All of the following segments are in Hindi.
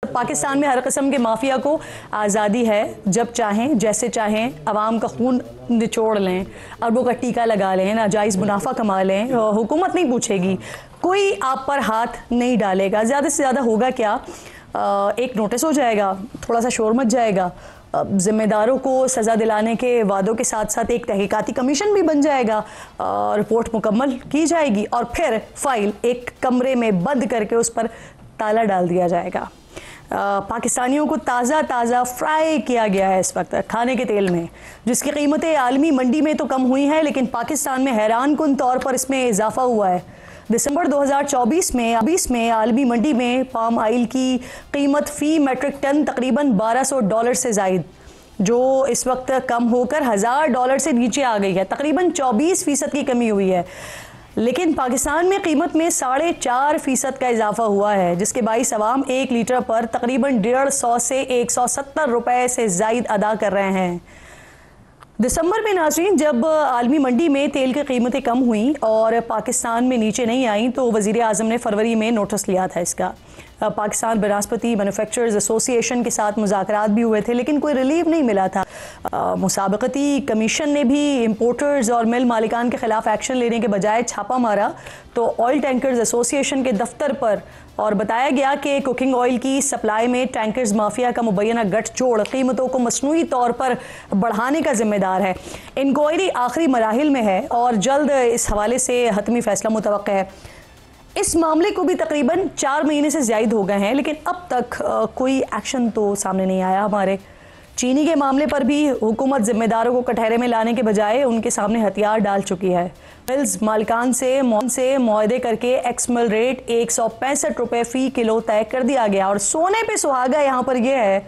पाकिस्तान में हर किस्म के माफिया को आज़ादी है, जब चाहें जैसे चाहें आवाम का खून निचोड़ लें, अरबों का टीका लगा लें, नाजायज़ मुनाफा कमा लें, हुकूमत नहीं पूछेगी, कोई आप पर हाथ नहीं डालेगा। ज़्यादा से ज़्यादा होगा क्या, एक नोटिस हो जाएगा, थोड़ा सा शोर मच जाएगा, ज़िम्मेदारों को सज़ा दिलाने के वादों के साथ साथ एक तहकीकाती कमीशन भी बन जाएगा, रिपोर्ट मुकम्मल की जाएगी और फिर फाइल एक कमरे में बंद करके उस पर ताला डाल दिया जाएगा। पाकिस्तानियों को ताज़ा फ्राई किया गया है इस वक्त खाने के तेल में, जिसकी कीमतें आलमी मंडी में तो कम हुई हैं, लेकिन पाकिस्तान में हैरानकुन तौर पर इसमें इजाफा हुआ है। दिसंबर 2024 में आलमी मंडी में पाम ऑयल की कीमत फ़ी मेट्रिक टन तकरीबन $1200 से ज़ायद, जो इस वक्त कम होकर $1000 से नीचे आ गई है। तकरीबन 24% की कमी हुई है। लेकिन पाकिस्तान में कीमत में 4.5% का इजाफा हुआ है, जिसके बाइस अवाम 1 लीटर पर तकरीबन 150 से 170 रुपए से ज़ायद अदा कर रहे हैं। दिसंबर में नाज़रीन जब आलमी मंडी में तेल की कीमतें कम हुई और पाकिस्तान में नीचे नहीं आई, तो वज़ीर आज़म ने फरवरी में नोटिस लिया था इसका। पाकिस्तान बनास्पति मैन्युफैक्चरर्स एसोसिएशन के साथ मुज़ाकरात भी हुए थे, लेकिन कोई रिलीफ नहीं मिला था। मुसाबकती कमीशन ने भी इंपोर्टर्स और मिल मालिकान के ख़िलाफ़ एक्शन लेने के बजाय छापा मारा तो ऑयल टैंकर्स एसोसिएशन के दफ्तर पर, और बताया गया कि कुकिंग ऑयल की सप्लाई में टैंकर्स माफिया का मुबैना गठजोड़ कीमतों को मसनूई तौर पर बढ़ाने का जिम्मेदार है। इंक्वायरी आखिरी मराहिल में है और जल्द इस हवाले से हतमी फैसला मुतवक्का है। इस मामले को भी तकरीबन 4 महीने से ज़्यादा हो गए हैं, लेकिन अब तक कोई एक्शन तो सामने नहीं आया हमारे। चीनी के मामले पर भी हुकूमत जिम्मेदारों को कटहरे में लाने के बजाय उनके सामने हथियार डाल चुकी है। मिल्स मालिकान से मुआहदे करके एक्स मिल रेट 165 रुपये फ़ी किलो तय कर दिया गया। और सोने पे सुहागा यहाँ पर यह है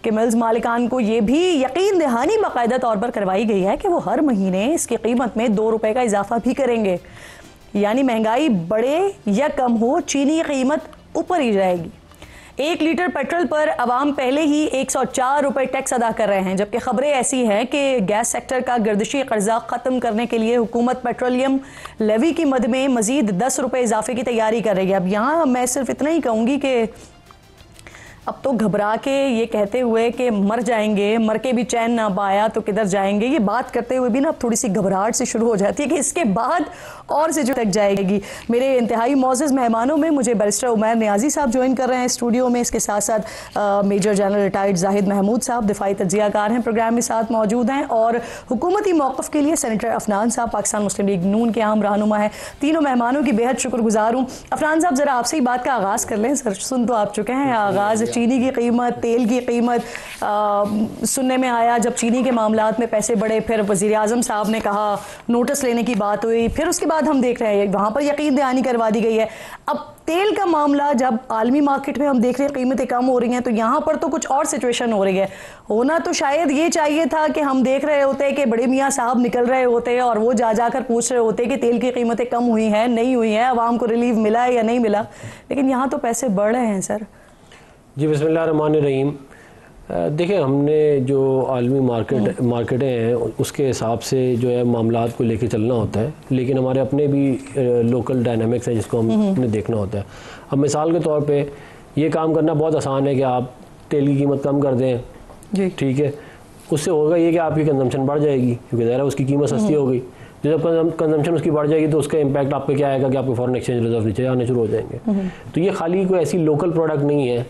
कि मिल्स मालिकान को ये भी यकीन दहानी बाकायदा तौर पर करवाई गई है कि वो हर महीने इसकी कीमत में 2 रुपये का इजाफा भी करेंगे, यानी महंगाई बढ़े या कम हो, चीनी की कीमत ऊपर ही जाएगी। 1 लीटर पेट्रोल पर अवाम पहले ही 104 रुपये टैक्स अदा कर रहे हैं, जबकि खबरें ऐसी हैं कि गैस सेक्टर का गर्दिशी कर्जा ख़त्म करने के लिए हुकूमत पेट्रोलियम लेवी की मद में मज़ीद 10 रुपये इजाफे की तैयारी कर रही है। अब यहाँ मैं सिर्फ इतना ही कहूँगी कि अब तो घबरा के ये कहते हुए कि मर जाएंगे, मर के भी चैन ना पाया तो किधर जाएंगे, ये बात करते हुए भी ना अब थोड़ी सी घबराहट से शुरू हो जाती है कि इसके बाद और से जो तक जाएगी। मेरे इंतहाई मौजूज़ मेहमानों में मुझे बैरिस्टर उमैर नियाज़ी साहब ज्वाइन कर रहे हैं स्टूडियो में, इसके साथ साथ major general retired Zahid Mahmood साहब दिफाई तज्ज़ियाकार हैं, प्रोग्राम में साथ मौजूद हैं, और हुकूमती मौक़िफ़ के लिए सेनेटर अफनान साहब पाकिस्तान मुस्लिम लीग नून के अहम रहनुमा है। तीनों मेहमानों की बेहद शुक्रगुजार हूँ। अफनान साहब ज़रा आपसे ही बात का आगाज़ कर लें। सर सुन तो आप चुके हैं आगाज़, चीनी की कीमत, तेल की कीमत, सुनने में आया जब चीनी के मामलात में पैसे बढ़े, फिर वज़ीर आज़म साहब ने कहा, नोटिस लेने की बात हुई, फिर उसके बाद हम देख रहे हैं वहाँ पर यकीन दहानी करवा दी गई है। अब तेल का मामला, जब आलमी मार्केट में हम देख रहे हैं कीमतें कम हो रही हैं, तो यहाँ पर तो कुछ और सिचुएशन हो रही है। होना तो शायद ये चाहिए था कि हम देख रहे होते कि बड़े मियाँ साहब निकल रहे होते और वो जाकर पूछ रहे होते कि तेल की कीमतें कम हुई हैं, नहीं हुई हैं, आवाम को रिलीफ मिला है या नहीं मिला, लेकिन यहाँ तो पैसे बढ़ रहे हैं सर। जी बिस्मिल्लाहिर्रहमानिर्रहीम। देखिए, हमने जो आलमी मार्केटें हैं उसके हिसाब से जो है मामलात को लेके चलना होता है, लेकिन हमारे अपने भी लोकल डायनामिक्स हैं जिसको हमने देखना होता है। अब मिसाल के तौर पे ये काम करना बहुत आसान है कि आप तेल की कीमत कम कर दें जी, ठीक है, उससे होगा ये कि आपकी कंजम्पशन बढ़ जाएगी, क्योंकि ज़रा उसकी कीमत सस्ती हो गई। जब कंजम्पशन उसकी बढ़ जाएगी तो उसका इम्पैक्ट आप पे क्या आएगा कि आपके फॉरेन एक्सचेंज रिजर्व नीचे आने शुरू हो जाएंगे। तो ये खाली कोई ऐसी लोकल प्रोडक्ट नहीं है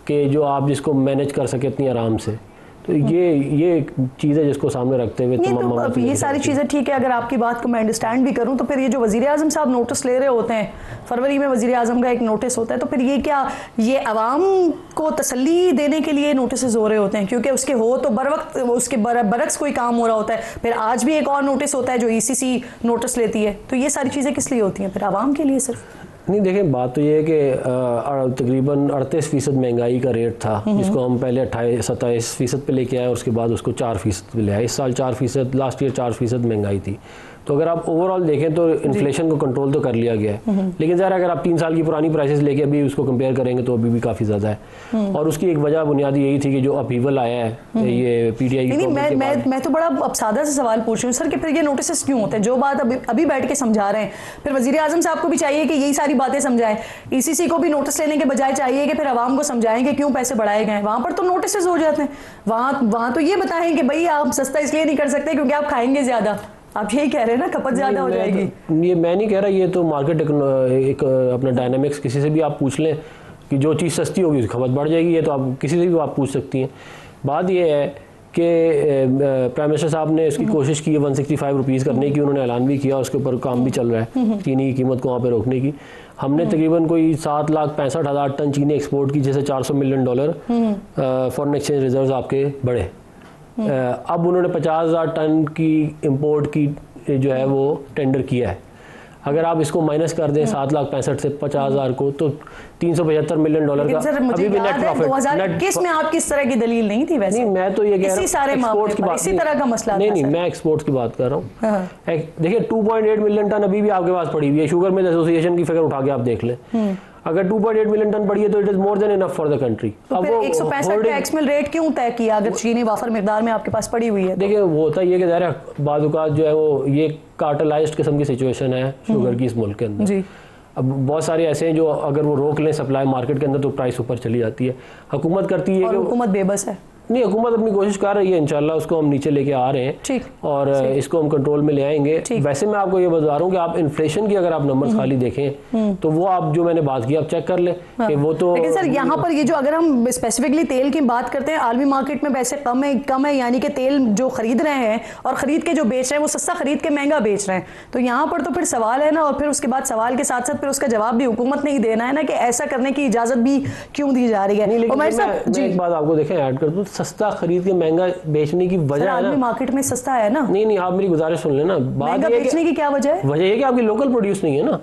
कि जो आप जिसको मैनेज कर सके इतनी आराम से। तो ये चीज़ है जिसको सामने रखते हुए तो ये सारी चीज़ें ठीक है। अगर आपकी बात को मैं अंडरस्टैंड भी करूं, तो फिर ये जो वज़ीर आज़म साहब नोटिस ले रहे होते हैं, फरवरी में वज़ीर आज़म का एक नोटिस होता है, तो फिर ये क्या, ये अवाम को तसल्ली देने के लिए नोटिस हो रहे होते हैं, क्योंकि उसके हो तो बर वक्त उसके बरक्स कोई काम हो रहा होता है। फिर आज भी एक और नोटिस होता है जो ECC नोटिस लेती है। तो ये सारी चीज़ें किस लिए होती हैं फिर, आवाम के लिए सिर्फ? नहीं, देखें, बात तो ये है कि तकरीबन 38% महंगाई का रेट था, जिसको हम पहले 28-27% पे लेके आए और उसके बाद उसको 4% पे ले आए। इस साल 4%, लास्ट ईयर 4% महंगाई थी। तो अगर आप ओवरऑल देखें तो इन्फ्लेशन को कंट्रोल तो कर लिया गया है, लेकिन ज़रा अगर आप 3 साल की पुरानी प्राइसेस लेके अभी उसको कंपेयर करेंगे तो अभी भी काफ़ी ज़्यादा है। और उसकी एक वजह बुनियादी यही थी कि जो अपहीवल आया है ये पीटीआई की नहीं, मैं तो बड़ा अब सादा से सवाल पूछ रही हूँ सर कि फिर ये नोटिस क्यों होते हैं? जो बात अभी बैठ के समझा रहे हैं, फिर वजीर आजम साहब को भी चाहिए कि यही सारी बातें समझाएं, ईसीसी को भी नोटिस लेने के बजाय चाहिए कि फिर आवाम को समझाएं कि क्यों पैसे बढ़ाए गए। वहां पर तो नोटिस हो जाते हैं, वहां तो ये बताएं कि भाई आप सस्ता इसलिए नहीं कर सकते क्योंकि आप खाएंगे ज्यादा। आप यही कह रहे हैं ना, खपत ज्यादा हो जाएगी। ये मैं नहीं कह रहा, ये तो मार्केट एक अपना डायनामिक्स, किसी से भी आप पूछ लें कि जो चीज़ सस्ती होगी उसकी खपत बढ़ जाएगी, ये तो आप किसी से भी आप पूछ सकती हैं। बात ये है कि प्राइम मिनिस्टर साहब ने इसकी कोशिश की है 165 रुपीज़ करने की, उन्होंने ऐलान भी किया, उसके ऊपर काम भी चल रहा है चीनी की कीमत को वहाँ पे रोकने की। हमने तकरीबन कोई 7,65,000 टन चीनी एक्सपोर्ट की, जैसे $400 मिलियन फॉरेन एक्सचेंज रिजर्व आपके बढ़े। अब उन्होंने 50,000 टन की इंपोर्ट की जो है वो टेंडर किया है। अगर आप इसको माइनस कर दें 7,65,000 से 50,000 को, तो $375 मिलियन का अभी भी नेट प्रॉफिट। 2021 में आपकी इस तरह की दलील नहीं थी वैसे? नहीं, मैं तो ये कह रहा हूं एक्सपोर्ट्स की बात, इसी तरह का मसला नहीं, मैं एक्सपोर्ट्स की बात कर रहा हूँ। देखिए 2.8 मिलियन टन अभी भी आपके पास पड़ी हुई है। शुगर मिल एसोसिएशन की फिगर उठा के आप देख लें, अगर 2.8 मिलियन टन पड़ी है तो it is more than enough for the country. तो फिर 165 का एक्समिल रेट क्यों तय किया अगर चीनी वाफर मिकदार में आपके पास पड़ी हुई है? देखिए वो होता है ये कि ज़ाहिर है बाज़-औक़ात जो है वो ये कार्टेलाइज्ड किस्म की सिचुएशन है शुगर की इस मुल्क के अंदर जी। अब बहुत सारे ऐसे हैं जो अगर वो रोक लें सप्लाई मार्केट के अंदर तो प्राइस ऊपर चली जाती है। हुकूमत करती है कि हुकूमत बेबस है। नहीं, हुकूमत अपनी कोशिश कर रही है, इंशाल्लाह उसको हम नीचे लेके आ रहे हैं। ठीक। और इसको हम कंट्रोल में ले आएंगे। वैसे मैं आपको ये बता रहा हूँ कि आप इन्फ्लेशन की अगर आप नंबर्स खाली देखें तो वो आप जो मैंने बात की आप चेक कर लें कि वो तो। लेकिन सर यहाँ पर ये जो अगर हम स्पेसिफिकली तेल की बात करते हैं, आलमी मार्केट में पैसे कम है, यानी कि तेल जो खरीद रहे हैं और खरीद के जो बेच रहे हैं वो सस्ता खरीद के महंगा बेच रहे हैं, तो यहाँ पर तो फिर सवाल है ना। और फिर उसके बाद सवाल के साथ साथ फिर उसका जवाब भी हुकूमत ने ही देना है ना कि ऐसा करने की इजाजत भी क्यों दी जा रही है। मैं एक बात आपको देखें ऐड कर दूं, सस्ता खरीद के महंगा बेचने की वजह है ना, मार्केट में सस्ता है ना। नहीं, आप मेरी गुजारिश सुन लेना। बात ये बेचने की क्या वजह है? वजह ये कि आपकी लोकल प्रोड्यूस नहीं है ना,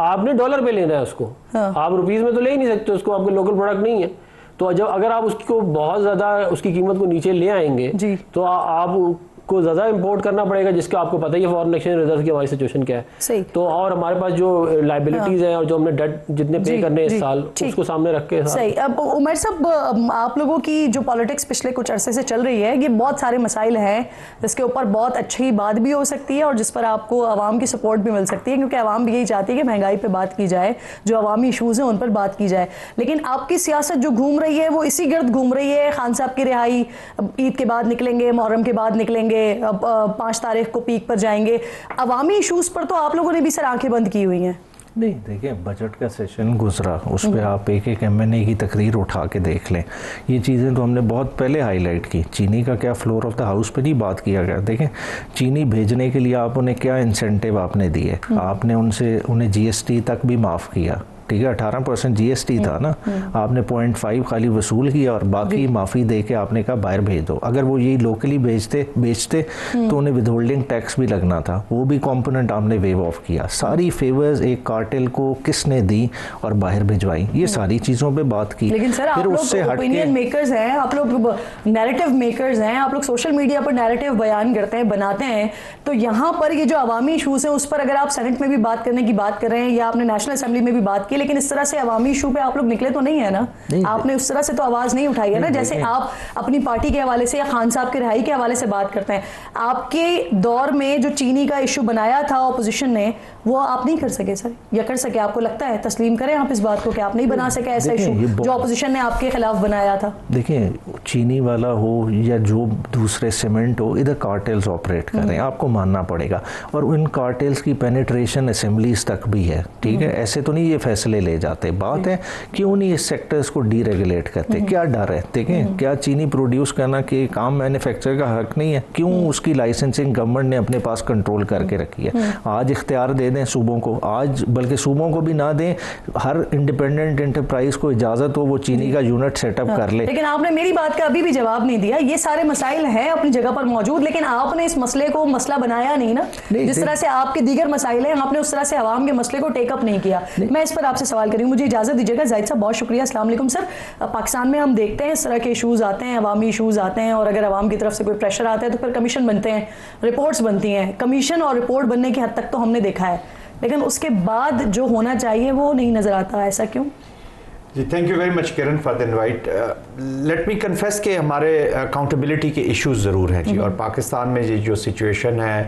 आपने डॉलर पे लेना है उसको। आप रुपीस में तो ले ही नहीं सकते उसको, आपके लोकल प्रोडक्ट नहीं है। तो जब अगर आप उसको बहुत ज्यादा उसकी कीमत को नीचे ले आएंगे तो आप को ज़्यादा इंपोर्ट करना पड़ेगा, जिसका आपको पता ही है फॉरेन एक्सचेंज रिजर्व की हमारी सिचुएशन क्या है। सही। तो और हमारे पास जो लायबिलिटीज हैं और जो हमने डेट जितने पे करने हैं इस साल उसको सामने रख के। सही। अब उमर साहब, आप लोगों की जो पॉलिटिक्स पिछले कुछ अरसे से चल रही है, ये बहुत सारे मसाइल हैं जिसके ऊपर बहुत अच्छी बात भी हो सकती है और जिस पर आपको आवाम की सपोर्ट भी मिल सकती है, क्योंकि आवाम भी यही चाहती है कि महंगाई पर बात की जाए, जो अवामी इशूज़ हैं उन पर बात की जाए। लेकिन आपकी सियासत जो घूम रही है वो इसी गर्द घूम रही है। खान साहब की रिहाई, ईद के बाद निकलेंगे, मुहर्रम के बाद निकलेंगे, 5 तारीख को पीक पर जाएंगे। अवामी इशूज़ पर तो आप लोगों ने भी सर आंखें बंद की हुई हैं। नहीं, देखिए बजट का सेशन गुजरा, उस पर आप एक एमएनए की तकरीर उठा के देख लें। ये चीज़ें तो हमने बहुत पहले हाईलाइट की। चीनी का क्या फ्लोर ऑफ द हाउस पे नहीं बात किया गया। देखें चीनी भेजने के लिए आप उन्हें क्या इंसेंटिव आपने दिए, आपने उन्हें जीएसटी तक भी माफ़ किया, ठीक है। 18% जीएसटी था ना, आपने 0.5 खाली वसूल किया और बाकी माफ़ी दे के आपने कहा बाहर भेज दो। अगर वो यही लोकली बेचते तो उन्हें विदहोल्डिंग टैक्स भी लगना था, वो भी कंपोनेंट आपने वेव ऑफ किया। सारी फेवर्स एक कार्टेल को किसने दी और बाहर भिजवाई, ये सारी चीज़ों पे बात की। लेकिन सर आप लोग ओपिनियन मेकर्स हैं, आप लोग नैरेटिव मेकर्स हैं, आप लोग सोशल मीडिया पर नैरेटिव बयान करते हैं, बनाते हैं, तो यहाँ पर ये जो अवामी इशूज़ हैं उस पर अगर आप सेनेट में भी बात करने की बात कर रहे हैं या आपने नेशनल असेंबली में भी बात की, लेकिन इस तरह से अवामी इशू पे आप लोग निकले तो नहीं है ना। आपने उस तरह से तो आवाज नहीं उठाई है ना, जैसे आप अपनी पार्टी के हवाले से या खान साहब की रिहाई के हवाले से बात करते हैं। आपके दौर में जो चीनी का इशू बनाया था ऑपोजिशन ने, वो आप नहीं कर सके सर, या कर सके? आपको लगता है, तस्लीम करें आप इस बात को कि आप नहीं बना सके ऐसा इशू जो ऑपोजिशन ने आपके खिलाफ बनाया था? देखिए चीनी वाला हो या जो दूसरे सीमेंट हो, इधर कार्टेल्स ऑपरेट कर रहे हैं, आपको मानना पड़ेगा। और उन कार्टेल्स की पेनिट्रेशन असेंबलीज तक भी है, ठीक है। ऐसे तो नहीं ये फैसले ले जाते। बात है क्यों नहीं इस सेक्टर्स को डीरेगुलेट करते, क्या डर है? देखें क्या चीनी प्रोड्यूस करना कि काम मैन्युफैक्चरर का हक नहीं है? क्यों उसकी लाइसेंसिंग गवर्नमेंट ने अपने पास कंट्रोल करके रखी है? आज इख्तियार दे दें सूबों को, आज बल्कि सूबों को भी ना दें, हर इंडिपेंडेंट एंटरप्राइज को इजाजत हो वो चीनी का यूनिट सेटअप कर ले। लेकिन आपने मेरी बात का अभी भी जवाब नहीं दिया। ये सारे मसाइल हैं अपनी जगह पर मौजूद, लेकिन आपने इस मसले को मसला बनाया नहीं ना। जिस तरह से आपके दीगर मसाइल हैं, आपने उस तरह से आवाम के मसले को टेकअप नहीं किया। मैं इस पर आपसे सवाल करेंगे, मुझे इजाज़त दीजिएगा। जाहिद साहब बहुत शुक्रिया, अस्सलाम वालेकुम सर। पाकिस्तान में हम देखते हैं इस तरह के इशूज़ आते हैं, अवामी इशूज़ आते हैं, और अगर अवाम की तरफ से कोई प्रेशर आता है तो फिर कमीशन बनते हैं, रिपोर्ट्स बनती हैं। कमीशन और रिपोर्ट बनने की हद तक तो हमने देखा है, लेकिन उसके बाद जो होना चाहिए वो नहीं नज़र आता, ऐसा क्यों? जी, thank you very much Kiran for the invite. Let me confess कि हमारे अकाउंटेबिलिटी के इश्यूज ज़रूर हैं जी, और पाकिस्तान में ये जो सिचुएशन है,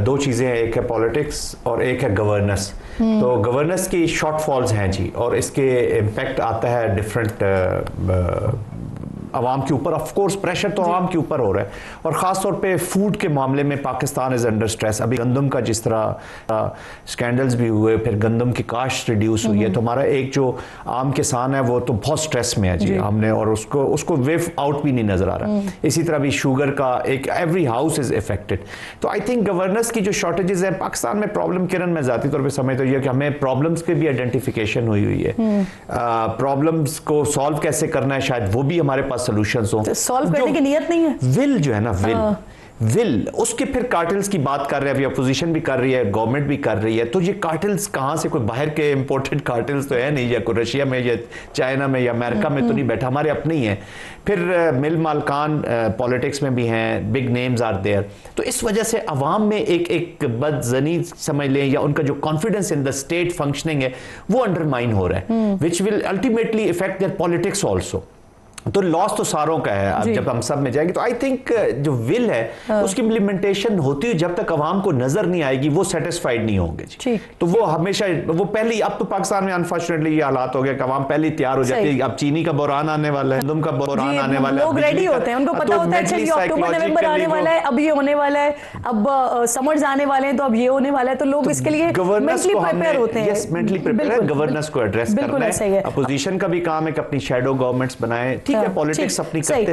दो चीज़ें हैं, एक है पॉलिटिक्स और एक है गवर्नेंस। तो गवर्नेंस की शॉर्टफॉल्स हैं जी, और इसके इम्पेक्ट आता है डिफरेंट आवाम के ऊपर। ऑफ कोर्स प्रेशर तो आवाम के ऊपर हो रहा है, और ख़ास तौर पे फूड के मामले में पाकिस्तान इज़ अंडर स्ट्रेस। अभी गंदम का जिस तरह स्कैंडल्स भी हुए, फिर गंदम की काश्त रिड्यूस हुई है, तो हमारा एक जो आम किसान है वो तो बहुत स्ट्रेस में है जी हमने, और उसको वेव आउट भी नहीं नज़र आ रहा। इसी तरह भी शुगर का एक एवरी हाउस इज़ इफेक्टेड। तो आई थिंक गवर्नेंस की जो शॉर्टेजेस हैं पाकिस्तान में, प्रॉब्लम किरण मैं ज़ाती तौर पर समझता हूँ कि हमें प्रॉब्लम्स की भी आइडेंटिफिकेशन हुई है, प्रॉब्लम्स को सॉल्व कैसे करना है शायद वो भी हमारे पास सॉल्यूशंस हो। सॉल्व करने की नियत नहीं है, विल जो है ना, विल उसके फिर कार्टेल्स की बात कर रहे हैं, अभी अपोजिशन भी कर रही है, गवर्नमेंट भी कर रही है। तो ये कार्टेल्स कहाँ से, कोई बाहर के इंपोर्टेड कार्टेल्स तो है नहीं, या कोई रशिया में या चाइना में या अमेरिका में तो नहीं बैठा, हमारे अपने ही हैं। फिर मिल मालकान पॉलिटिक्स में भी हैं, बिग नेम्स आर देयर। तो इस वजह से अवाम में एक बदजनी समझ लें, या उनका जो confidence in the state functioning है वो अंडरमाइन हो रहा है, which will ultimately effect their politics also. तो लॉस तो सारों का है। अब जब हम सब में जाएंगे तो आई थिंक जो विल है उसकी इम्प्लीमेंटेशन होती है, जब तक अवाम को नजर नहीं आएगी वो सेटिस्फाइड नहीं होंगे जी। तो वो हमेशा वो पहले, अब तो पाकिस्तान में अनफॉर्चुनेटली ये हालात हो गया कि अवाम पहले ही तैयार हो जाती है। अब चीनी का बहरान आने वाला है, गंदम का बहरान आने वाला है, लोग रेडी होते हैं, उनको पता होता है कि अक्टूबर नवंबर आने वाला है, अब ये होने वाला है, अब समर्स आने वाले हैं, तो अब ये होने वाला है, तो लोग इसके लिए मेंटली प्रिपेयर होते हैं। यस, मेंटली प्रिपेयर है, गवर्नेंस को एड्रेस करना है। अपोजिशन का भी काम है कि अपनी शैडो गवर्नमेंट्स बनाएं, ठीक है, पॉलिटिक्स अपनी करते